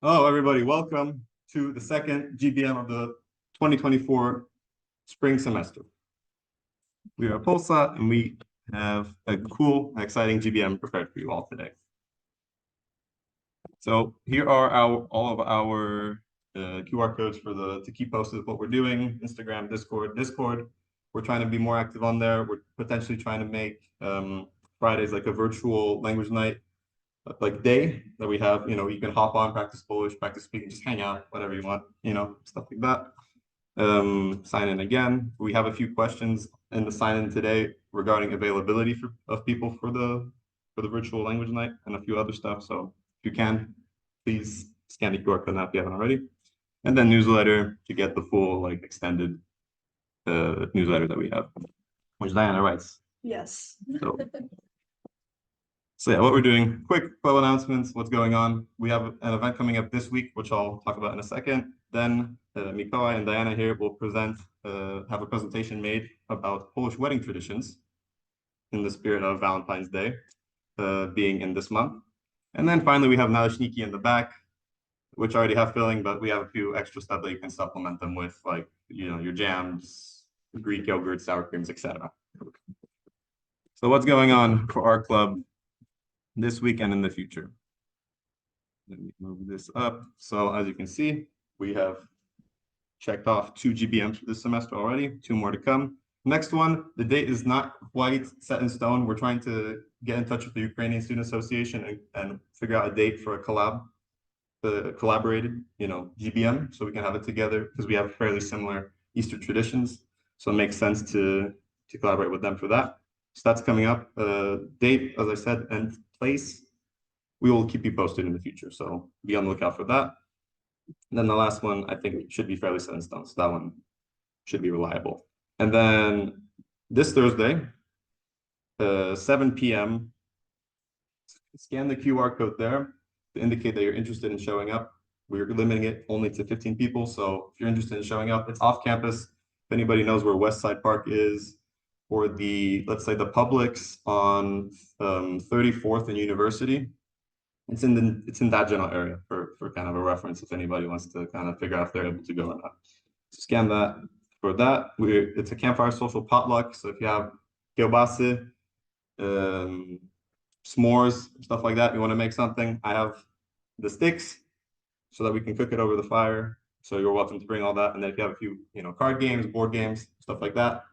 Hello, everybody. Welcome to the second GBM of the 2024 spring semester. We are POLSA, and we have a cool and exciting GBM prepared for you all today. So here are all of our QR codes to keep posted with what we're doing. Instagram, Discord. We're trying to be more active on there. We're potentially trying to make Fridays like a virtual language night like day that we have, you can hop on, practice Polish, practice speaking, just hang out, whatever you want, stuff like that. Sign in again. We have a few questions in the sign in today regarding availability of people for the virtual language night and a few other stuff. So if you can, please scan the QR code now if you haven't already. And then newsletter to get the full extended newsletter that we have, which Diana writes. Yes. So yeah, what we're doing, quick club announcements, what's going on. We have an event coming up this week, which I'll talk about in a second. Then Mikołaj and Diana here will have a presentation made about Polish wedding traditions in the spirit of Valentine's Day being in this month. And then finally, we have naleśniki in the back, which I already have filling, but we have a few extra stuff that you can supplement them with, like, your jams, Greek yogurt, sour creams, etc. So what's going on for our club this week and in the future? Let me move this up. So as you can see, we have checked off 2 GBMs for this semester already, 2 more to come. Next one, the date is not quite set in stone. We're trying to get in touch with the Ukrainian Student Association and figure out a date for a collaborated, GBM, so we can have it together because we have fairly similar Easter traditions. So it makes sense to collaborate with them for that. So that's coming up. Date, as I said, and place, we will keep you posted in the future. So be on the lookout for that. And then the last one, I think, should be fairly set in stone. So that one should be reliable. And then this Thursday, 7 p.m., scan the QR code there to indicate that you're interested in showing up. We're limiting it only to 15 people. So if you're interested in showing up, it's off campus. If anybody knows where West Side Park is, or let's say the Publix on 34th and University, it's in that general area for kind of a reference if anybody wants to kind of figure out if they're able to go or not. So scan that. For that, it's a campfire social potluck. So if you have kielbasy, s'mores, stuff like that, you want to make something, I have the sticks so that we can cook it over the fire. So you're welcome to bring all that. And then if you have a few, card games, board games, stuff like that,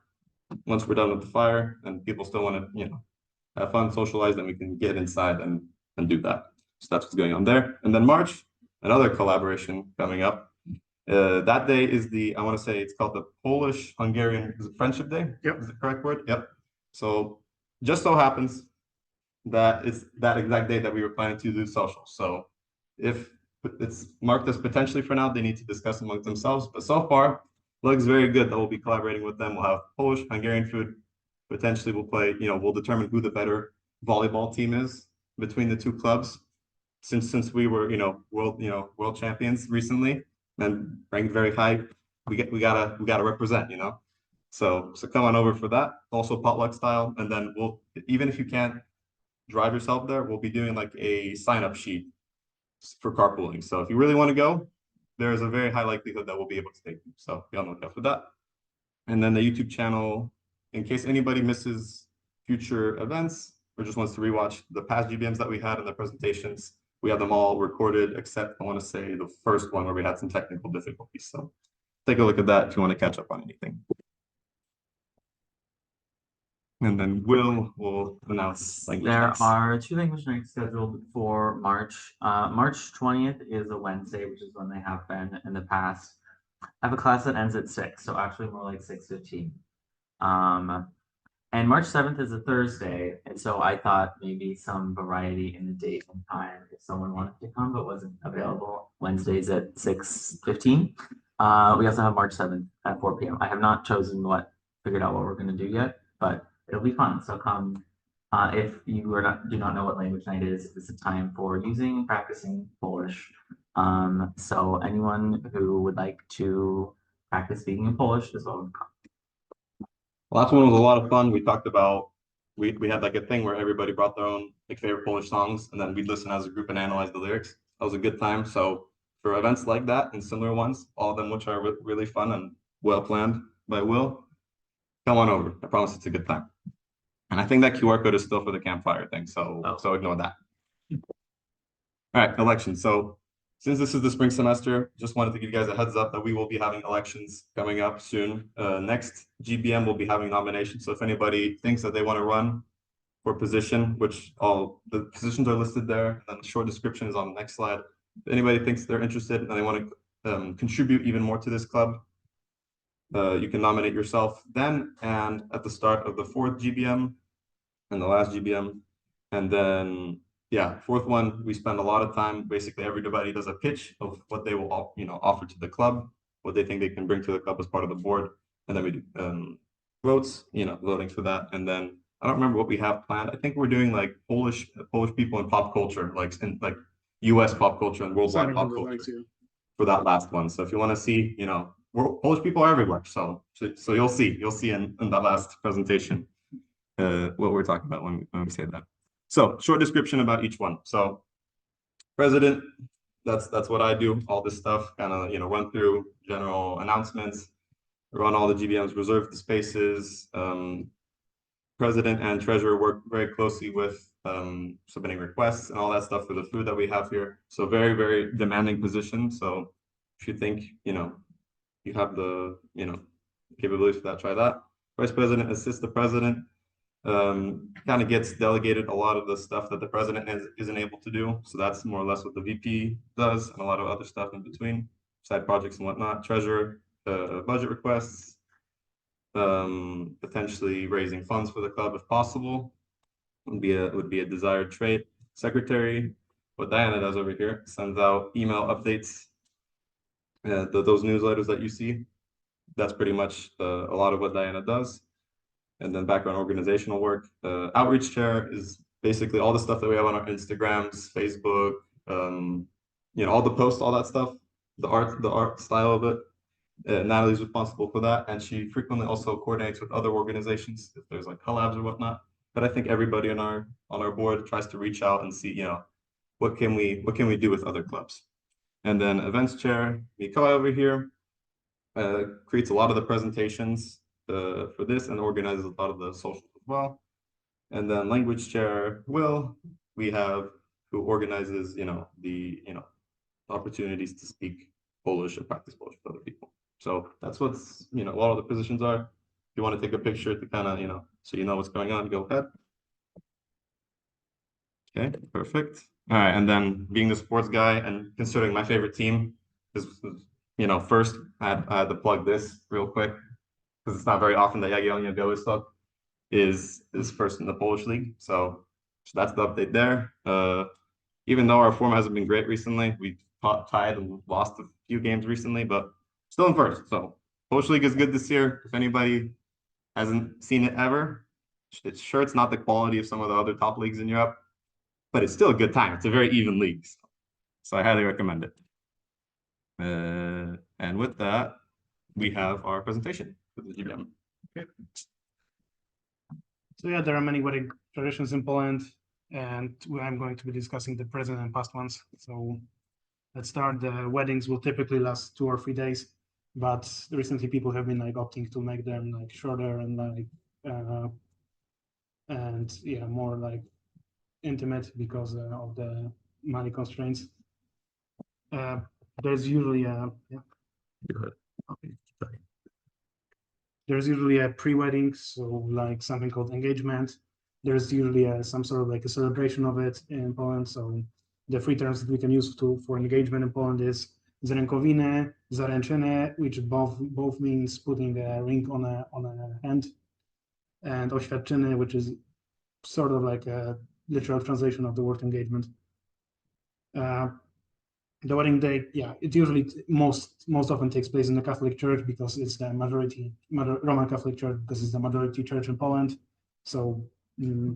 once we're done with the fire and people still want to, have fun, socialize, then we can get inside and do that. So that's what's going on there. And then March, another collaboration coming up. That day is I want to say it's called the Polish-Hungarian Friendship Day. Yep. Is the correct word? Yep. So just so happens that it's that exact day that we were planning to do social. So if it's marked as potentially for now, they need to discuss amongst themselves. But so far, looks very good that we'll be collaborating with them. We'll have Polish, Hungarian food. Potentially we'll play, we'll determine who the better volleyball team is between the 2 clubs. Since we were, world champions recently and ranked very high, we gotta represent, So come on over for that. Also potluck style. And then even if you can't drive yourself there, we'll be doing like a sign-up sheet for carpooling. So if you really want to go, there is a very high likelihood that we'll be able to take you. So be on the lookout for that. And then the YouTube channel, in case anybody misses future events or just wants to rewatch the past GBMs that we had and the presentations, we have them all recorded, except I want to say the first one where we had some technical difficulties. So take a look at that if you want to catch up on anything. And then will announce language There nights. are 2 language nights scheduled for March. March 20th is a Wednesday, which is when they have been in the past. I have a class that ends at 6, so actually more like 6:15. And March 7th is a Thursday, and so I thought maybe some variety in the date and time if someone wanted to come but wasn't available. Wednesdays at 6:15. We also have March 7th at 4 p.m. I have not figured out what we're going to do yet, but it'll be fun. So come if you do not know what language night is, it's a time for using and practicing Polish. So anyone who would like to practice speaking in Polish is welcome to come. Last one was a lot of fun. We talked about, we had like a thing where everybody brought their own favorite Polish songs, and then we'd listen as a group and analyze the lyrics. That was a good time. So for events like that and similar ones, all of them which are really fun and well planned by Will, come on over. I promise it's a good time. And I think that QR code is still for the campfire thing, so ignore that. All right, elections. So since this is the spring semester, just wanted to give you guys a heads up that we will be having elections coming up soon. Next GBM will be having nominations. So if anybody thinks that they want to run for position, which all the positions are listed there, and the short description is on the next slide. If anybody thinks they're interested and they want to contribute even more to this club, you can nominate yourself then and at the start of the fourth GBM and the last GBM. And then, yeah, fourth one, we spend a lot of time. Basically, everybody does a pitch of what they will, offer to the club, what they think they can bring to the club as part of the board. And then we do votes, voting for that. And then I don't remember what we have planned. I think we're doing like Polish people in pop culture, like US pop culture and worldwide pop culture for that last one. So if you want to see, Polish people are everywhere. So you'll see in that last presentation what we're talking about when we say that. So short description about each one. So president, that's what I do, all this stuff, kind of, run through general announcements, run all the GBMs, reserve the spaces. President and treasurer work very closely with submitting requests and all that stuff for the food that we have here. So very, very demanding position. So if you think, you have the, capabilities for that, try that. Vice president assists the president. Kind of gets delegated a lot of the stuff that the president isn't able to do. So that's more or less what the VP does and a lot of other stuff in between, side projects and whatnot. Treasurer, budget requests, potentially raising funds for the club if possible would be a desired trait. Secretary, what Diana does over here, sends out email updates, those newsletters that you see. That's pretty much a lot of what Diana does. And then background organizational work. Outreach chair is basically all the stuff that we have on our Instagrams, Facebook, all the posts, all that stuff, the art style of it. Natalie's responsible for that, and she frequently also coordinates with other organizations if there's like collabs or whatnot. But I think everybody on our board tries to reach out and see, what can we do with other clubs. And then events chair, Mikołaj over here, creates a lot of the presentations for this and organizes a lot of the socials as well. And then language chair, Will, we have who organizes, the opportunities to speak Polish and practice Polish with other people. So that's what's, what all the positions are. If you want to take a picture to kind of, so you know what's going on, go ahead. Okay, perfect. All right, and then being the sports guy and considering my favorite team is, first I had to plug this real quick because it's not very often that Jagiellonia Białystok is first in the Polish league. So that's the update there. Even though our form hasn't been great recently, we tied and lost a few games recently, but still in first. So Polish league is good this year. If anybody hasn't seen it ever, it's not the quality of some of the other top leagues in Europe, but it's still a good time. It's a very even league. So I highly recommend it. And with that, we have our presentation for the GBM. Okay. So yeah, there are many wedding traditions in Poland, and I'm going to be discussing the present and past ones. So let's start. The weddings will typically last 2 or 3 days, but recently people have been opting to make them shorter and more intimate because of the money constraints. There's usually a pre-wedding, so something called engagement. There's usually some sort of a celebration of it in Poland. So the 3 terms that we can use for engagement in Poland is zaręczony, zaręczenie, which both means putting a ring on a hand, and oświadczenie, which is sort of like a literal translation of the word engagement. The wedding day, it usually most often takes place in the Catholic Church because it's the Roman Catholic Church, because it's the majority church in Poland. So a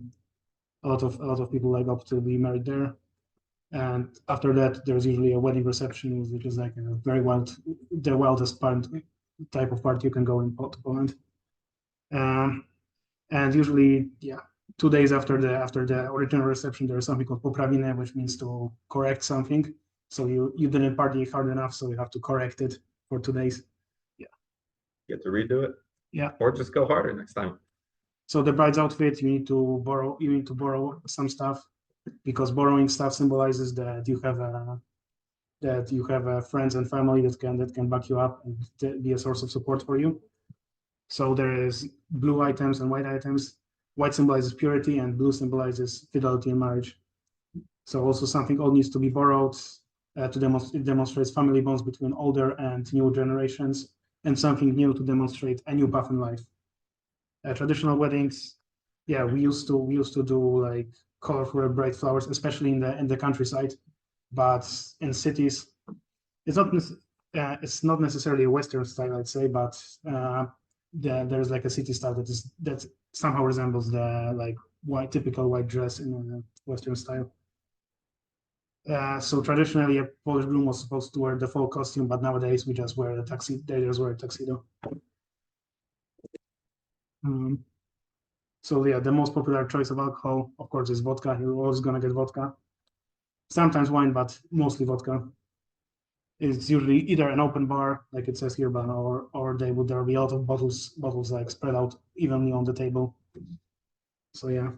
lot of people opt to be married there. And after that, there's usually a wedding reception, which is a very the wildest type of party you can go in Poland. And usually, 2 days after the original reception, there is something called poprawiny, which means to correct something. So you didn't party hard enough, so you have to correct it for 2 days. Get to redo it. Yeah. Or just go harder next time. So the bride's outfit, you need to borrow some stuff, because borrowing stuff symbolizes that you have friends and family that can back you up and be a source of support for you. So there is blue items and white items. White symbolizes purity and blue symbolizes fidelity in marriage. So also something old needs to be borrowed to demonstrate. It demonstrates family bonds between older and new generations, and something new to demonstrate a new path in life. Traditional weddings, yeah, we used to do like colorful bright flowers, especially in the countryside, but in cities, it's not necessarily a Western style, I'd say, but there's like a city style that somehow resembles the like typical white dress in a Western style. So traditionally, a Polish groom was supposed to wear the full costume, but nowadays we just wear a tuxedo. They just wear a tuxedo. So yeah, the most popular choice of alcohol, of course, is vodka. You're always gonna get vodka. Sometimes wine, but mostly vodka. It's usually either an open bar, like it says here, but or there will be a lot of bottles like spread out evenly on the table. So yeah,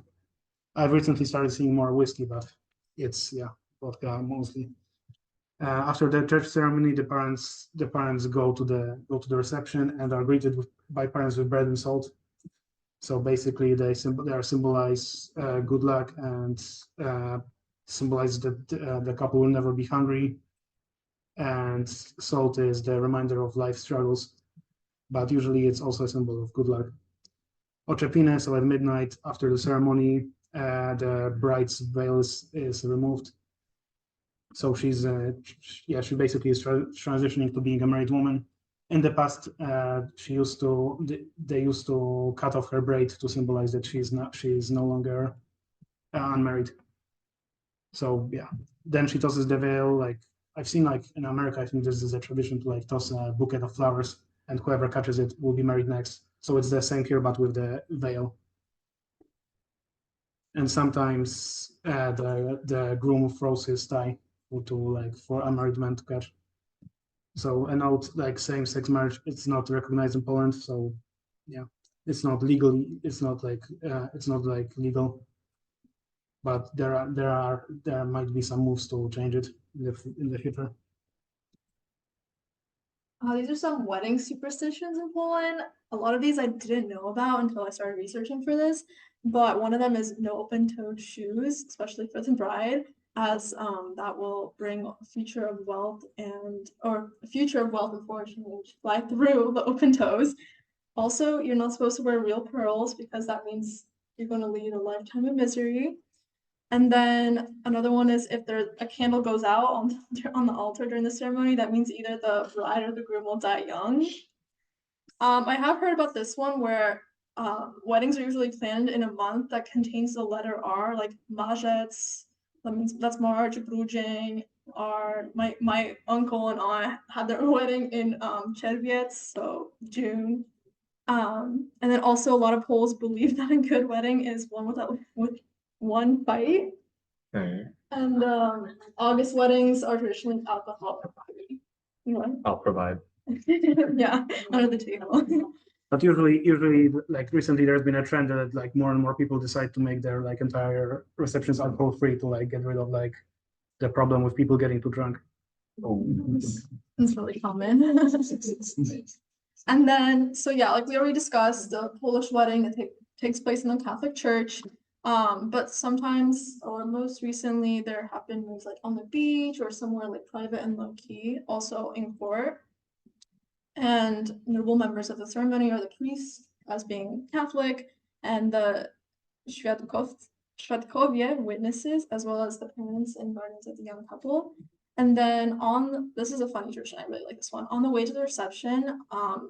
I've recently started seeing more whiskey, but it's vodka mostly. After the church ceremony, the parents go to the reception and are greeted by parents with bread and salt. So basically, they symbolize good luck and symbolize that the couple will never be hungry. And salt is the reminder of life struggles, but usually it's also a symbol of good luck. Oczepiny, so at midnight after the ceremony, the bride's veil is removed. So she basically is transitioning to being a married woman. In the past, they used to cut off her braid to symbolize that she is no longer unmarried. So yeah, then she tosses the veil. Like I've seen, like in America, I think this is a tradition to like toss a bouquet of flowers, and whoever catches it will be married next. So it's the same here, but with the veil. And sometimes the groom throws his tie for unmarried men to catch. So a note, like same-sex marriage, it's not recognized in Poland. So yeah, it's not legally, it's not like legal. But there might be some moves to change it in the future. These are some wedding superstitions in Poland. A lot of these I didn't know about until I started researching for this. But one of them is no open-toed shoes, especially for the bride, as that will bring a future of wealth and fortune which fly through the open toes. Also, you're not supposed to wear real pearls because that means you're going to lead a lifetime of misery. And then another one is if a candle goes out on the altar during the ceremony, that means either the bride or the groom will die young. I have heard about this one where weddings are usually planned in a month that contains the letter R, like Marzec. That means that's March, Grudzień. My uncle and aunt had their wedding in Czerwiec, so June. And then also a lot of Poles believe that a good wedding is one with one fight. Okay. And August weddings are traditionally alcohol free. I'll provide. Yeah, under the table. But usually, like recently, there's been a trend that like more and more people decide to make their like entire receptions alcohol free to like get rid of like the problem with people getting too drunk. Oh. It's really common. And then, so yeah, like we already discussed, the Polish wedding that takes place in the Catholic Church. But sometimes, or most recently, there have been moves like on the beach or somewhere like private and low key, also in court. And notable members of the ceremony are the priest, as being Catholic, and the Świadkowie, witnesses, as well as the parents and guardians of the young couple. And then this is a funny tradition, I really like this one. On the way to the reception,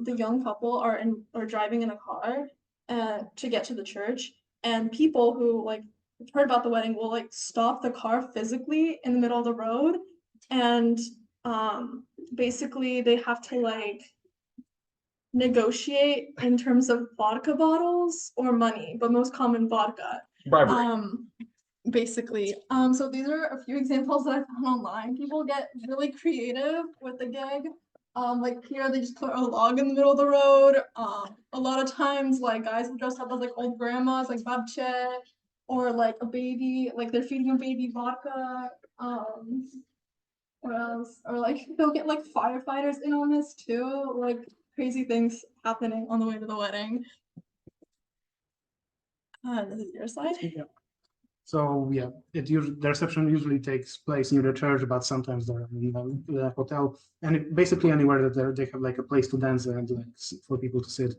the young couple are driving in a car to get to the church, and people who like heard about the wedding will like stop the car physically in the middle of the road, and basically they have to like negotiate in terms of vodka bottles or money, but most common vodka. Bribery. basically. So these are a few examples that I found online. People get really creative with the gig. Like here they just put a log in the middle of the road. A lot of times like guys will dress up as like old grandmas, like babche, or like a baby, like they're feeding a baby vodka. What else? Or like they'll get like firefighters in on this too. Like crazy things happening on the way to the wedding. This is your slide. Yeah. So yeah, the reception usually takes place near the church, but sometimes they're in the hotel, and basically anywhere that they have like a place to dance and like for people to sit.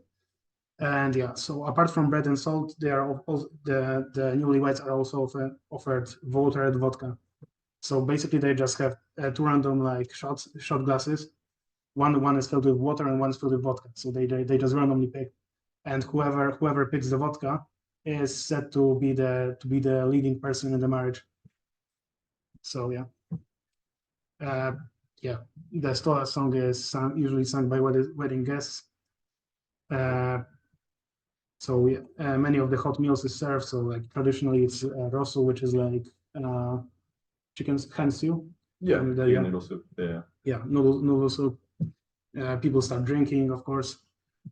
And yeah, so apart from bread and salt, they are also the newlyweds are also offered water and vodka. So basically, they just have two random like shot glasses. One is filled with water and one is filled with vodka. So they just randomly pick, and whoever picks the vodka is said to be the leading person in the marriage. So yeah, yeah, the Stola song is usually sung by wedding guests. So many of the hot meals is served. So like traditionally, it's rosso, which is like chicken hand stew. Yeah, And, chicken noodle soup. Yeah. Yeah, noodle soup. People start drinking, of course.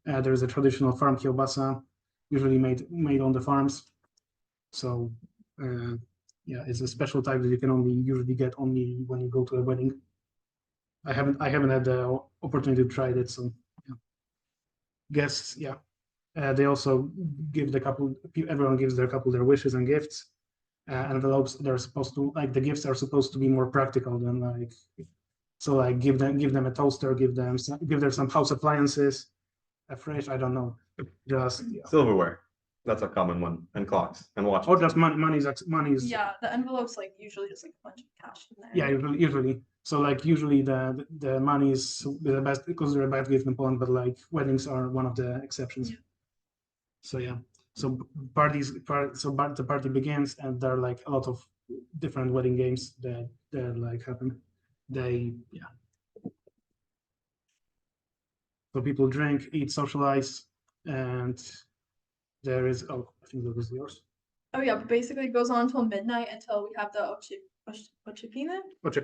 There's a traditional farm kielbasa, usually made on the farms. So yeah, it's a special type that you can usually get only when you go to a wedding. I haven't had the opportunity to try it, so yeah. Guests, yeah. They also give the couple. Everyone gives their couple their wishes and gifts. Envelopes. They're supposed to like the gifts are supposed to be more practical than like. So like give them a toaster, give them some house appliances, a fridge. I don't know, just yeah. Silverware. That's a common one. And clocks and watches. Or just money is Yeah, the envelope's like usually just like a bunch of cash in there. yeah, usually. So like usually the money is the best because they're a bad gift in Poland, but like weddings are one of the exceptions. Yeah. So yeah, so the party begins and there are like a lot of different wedding games that like happen. Yeah. So people drink, eat, socialize, and there is I think that was yours. Oh yeah, but basically it goes on until midnight until we have the Ochipina, which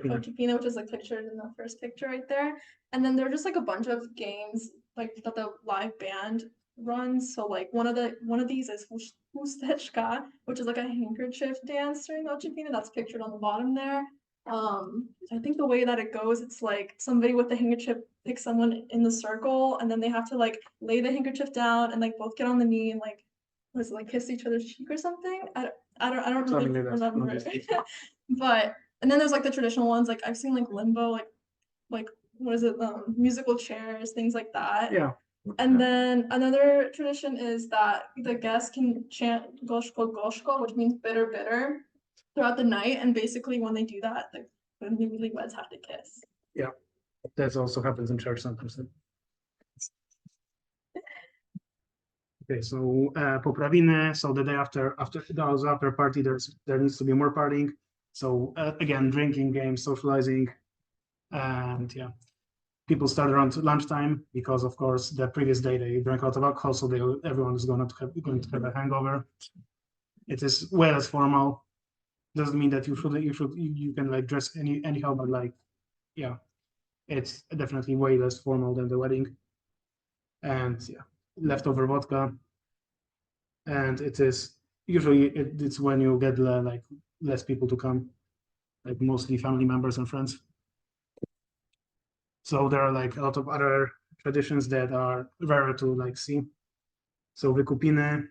is like pictured in the first picture right there. And then there are just like a bunch of games like that the live band runs. So like one of these is Husteczka, which is like a handkerchief dance during the Ochipina. That's pictured on the bottom there. I think the way that it goes, it's like somebody with the handkerchief picks someone in the circle, and then they have to like lay the handkerchief down and like both get on the knee and like was it like kiss each other's cheek or something? I don't really remember. But and then there's like the traditional ones, like I've seen like limbo, like what is it, musical chairs, things like that. Yeah. And then another tradition is that the guests can chant goshko goshko, which means bitter bitter, throughout the night. And basically when they do that, the newlyweds have to kiss. Yeah, that also happens in church sometimes. Okay, so poprawiny. So the day after the after party, there needs to be more partying. So again, drinking, games, socializing, and yeah, people start around lunchtime because of course the previous day they drank a lot of alcohol, so everyone is going to have a hangover. It is way less formal. Doesn't mean that you can like dress anyhow, but like yeah, it's definitely way less formal than the wedding. And yeah, leftover vodka. And it is usually it's when you get like less people to come, like mostly family members and friends. So there are like a lot of other traditions that are rare to like see. So wykupiny.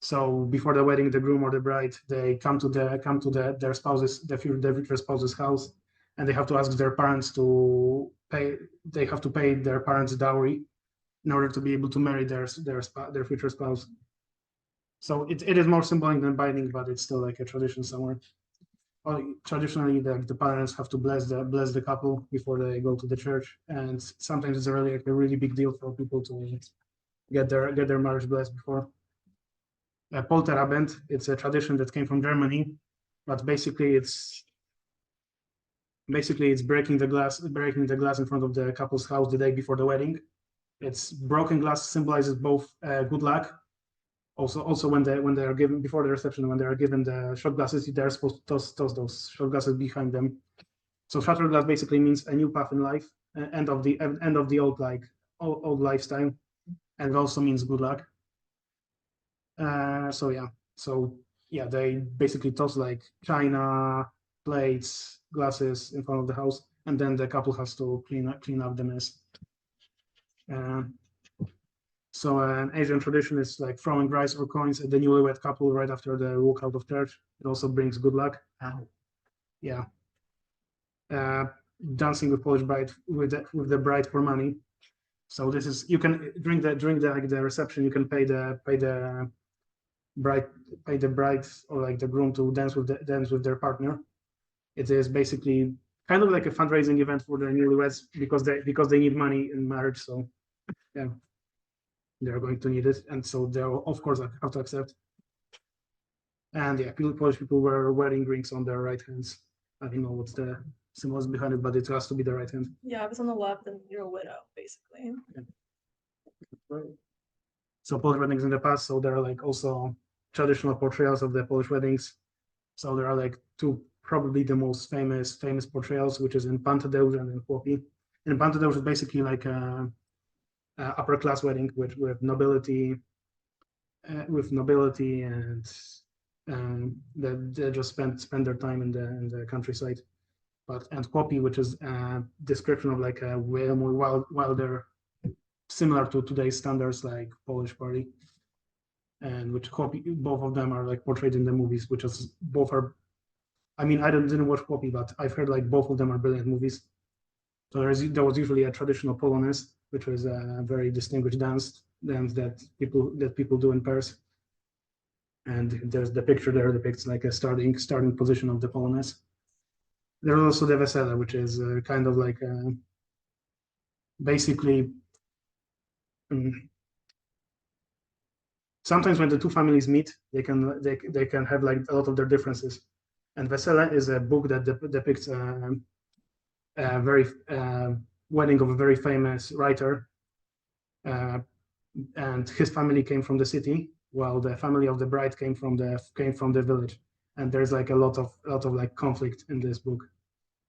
So before the wedding, the groom or the bride, they come to their spouses, their future spouse's house, and they have to ask their parents to pay. They have to pay their parents' dowry in order to be able to marry their future spouse. So it is more symbolic than binding, but it's still like a tradition somewhere. Traditionally, the parents have to bless the couple before they go to the church, and sometimes it's a really big deal for people to get their marriage blessed before. Polterabend, it's a tradition that came from Germany, but basically it's breaking the glass in front of the couple's house the day before the wedding. It's broken glass symbolizes both good luck Also when they are given before the reception, when they are given the shot glasses, they're supposed to toss those shot glasses behind them. So shattered glass basically means a new path in life, end of the old lifestyle, and it also means good luck. So yeah, they basically toss like china, plates, glasses in front of the house, and then the couple has to clean up the mess. So an Asian tradition is like throwing rice or coins at the newlywed couple right after they walk out of church. It also brings good luck. Yeah. Dancing with Polish bride with the bride for money. So this is you can during the reception you can pay the bride or like the groom to dance with their partner. It is basically kind of like a fundraising event for the newlyweds because they need money in marriage. So yeah, they're going to need it, and so they'll of course have to accept. And yeah, Polish people wear wedding rings on their right hands. I don't know what's the symbols behind it, but it has to be the right hand. Yeah, if it's on the left, then you're a widow, basically. So Polish weddings in the past, so there are like also traditional portrayals of the Polish weddings. So there are like two probably the most famous portrayals, which is in Pantadeusz and in Chłopi. And Pantadeusz is basically like a upper class wedding with nobility and they just spend their time in the countryside. And Chłopi, which is a description of like a way more wilder, similar to today's standards like Polish party, and which Chłopi, both of them are like portrayed in the movies, which is both are. I mean, I didn't watch Chłopi, but I've heard like both of them are brilliant movies. So there was usually a traditional Polonez, which was a very distinguished dance that people do in pairs. And there's the picture there depicts like a starting position of the Polonez. There's also the Wesele, which is kind of like basically sometimes when the two families meet, they can have like a lot of their differences. And Wesele is a book that depicts a very wedding of a very famous writer, and his family came from the city, while the family of the bride came from the village. And there's like a lot of like conflict in this book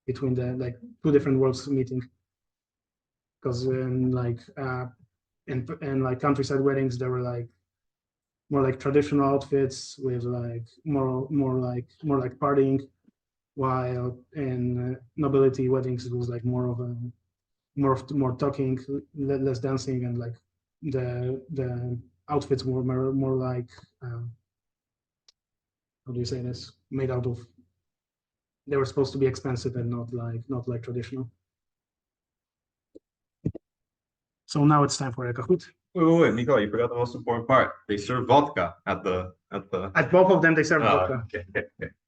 between the like two different worlds meeting. Because in like countryside weddings, there were like more like traditional outfits with like more like partying, while in nobility weddings it was like more talking, less dancing, and like the outfits were more like how do you say this? Made out of. They were supposed to be expensive and not like traditional. So now it's time for a Kahoot. Wait, Miko, you forgot the most important part. They serve vodka at both of them they serve vodka. Okay.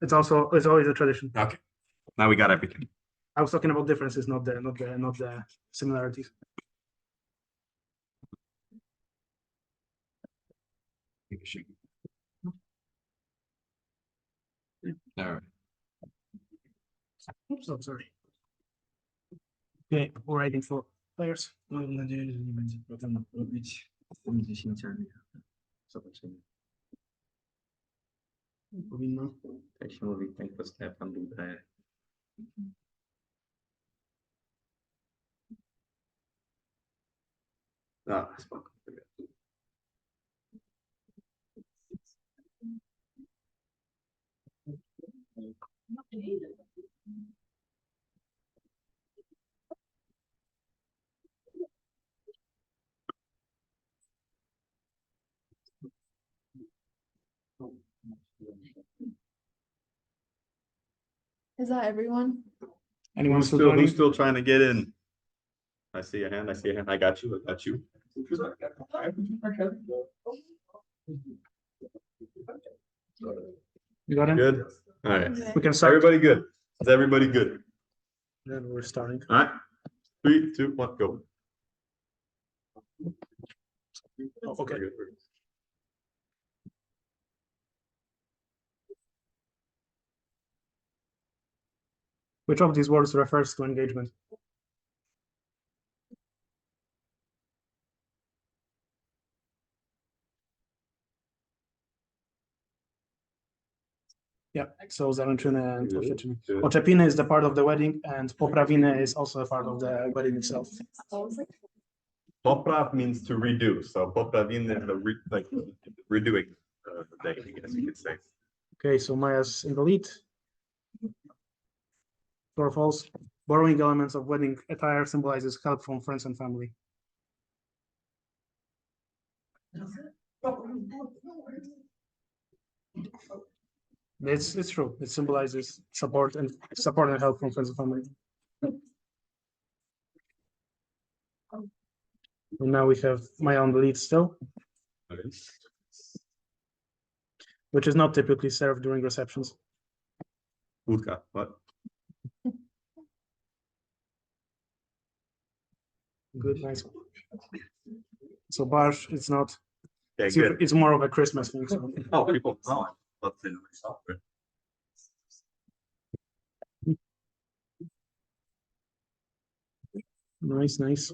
It's always a tradition. Okay. Now we got everything. I was talking about differences, not the similarities. All right. Oops, oh, sorry. Okay, we're waiting for players. Mam nadzieję, że nie będzie potem robić z tymi 10. Zobaczymy. Powinno. Tak się mówi, ten kto Stefan wydaje. Spoko. Is that everyone? Anyone Who's still still, joining? who's still trying to get in? I see a hand. I got you. You got it? Good. All right. Okay. We can start. Everybody good? Is everybody good? Then we're starting. All right. 3, 2, 1, go. Oh, okay. Which of these words refers to engagement? Yeah, so zaręczyny and Good, oświadczyny. good. Oczepiny is the part of the wedding and poprawiny is also a part of the wedding itself. Poprav means to redo, so poprawiny is like redoing the day, I guess you could say. Okay, so Maya's in the lead. True or false? Borrowing elements of wedding attire symbolizes help from friends and family. It's true. It symbolizes support and help from friends and family. And now we have Maya on the lead still, which is not typically served during receptions. Wódka, what? Good, nice. So barsh, it's not. Okay, It's, good. it's more of a Christmas thing. So. Oh, people, oh, let's say myself. Nice, nice.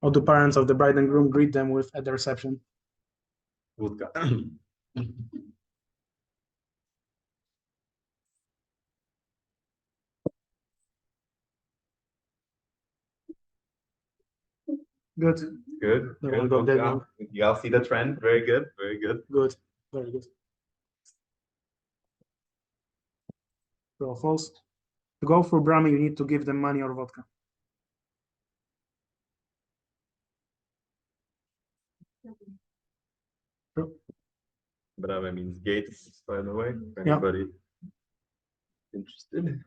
Or the parents of the bride and groom greet them with at the reception. Wódka. Good, Good, The good. one got that one. You all see the trend? Very good, very good. good, very good. True or false? To go for Brahmi, you need to give them money or vodka. True. Brava means gates, by the way, for Yeah. anybody interested.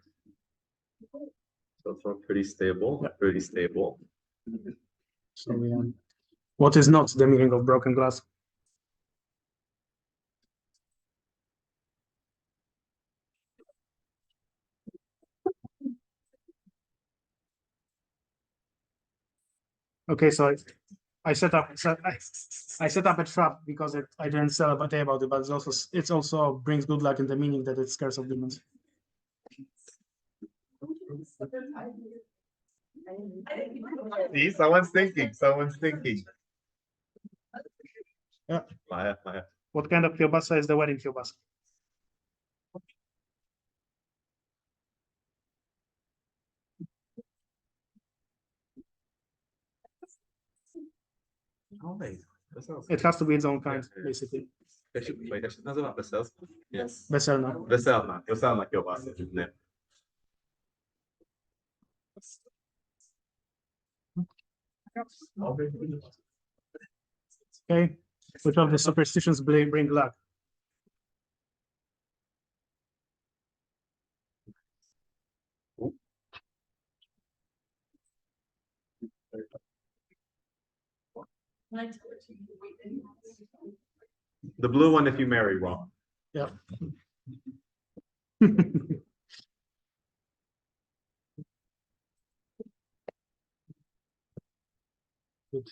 So far, pretty stable, Yeah. pretty stable. So what is not the meaning of broken glass? Okay, so I set up a trap because I didn't sell a day about it, but it's also brings good luck in the meaning that it scares of demons. See, someone's thinking, someone's thinking. Yeah. Maya. What kind of kielbasa is the wedding kielbasa? It has to be its own kind, basically. Wait, jak się nazywa? Weselska? Yes. Weselna. Weselna kiełbasa. Nie. Okay, which of the superstitions bring luck? The blue one if you marry wrong. Yeah. Good.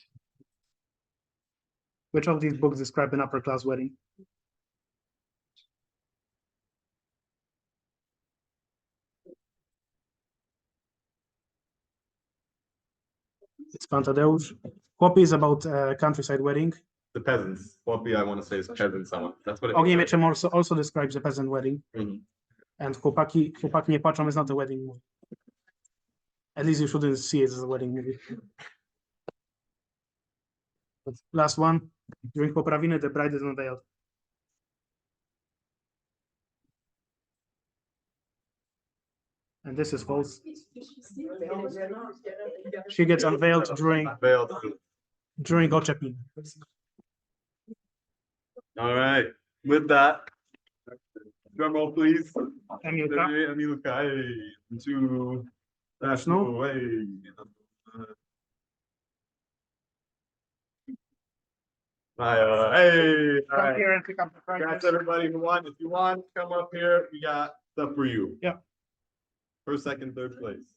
Which of these books describe an upper class wedding? It's Pantadeusz. Chłopi is about a countryside wedding. The peasants. Chłopi, I want to say is peasant someone. That's what it Ogniem Mieczem also describes a peasant wedding. Mhm. And chłopaki nie patrzą is not a wedding movie. At least you shouldn't see it as a wedding movie. But last one. During poprawiny, the bride is unveiled. And this is false. She gets unveiled during oczepin. All right. With that, drum roll, please. Emilka. Emilka, to National. way. Hey, all Come right. here and pick up the Congrats, prizes. everybody who won. If you want, come up here. We got stuff for you. Yeah. First, second, third place.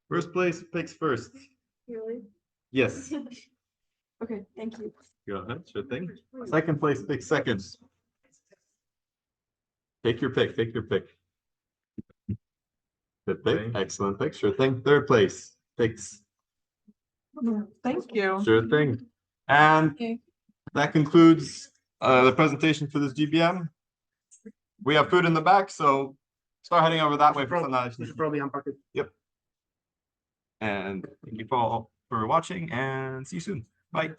First place picks first. Really? Yes. Okay, thank you. Go ahead, sure thing. Second place picks second. Take your pick, take your pick. Good pick, excellent pick, sure thing. Third place picks Thank you. Sure thing. And Okay. that concludes the presentation for this GBM. We have food in the back, so start heading over that way for some We should probably unpack it. And thank you all for watching and see you soon. Bye.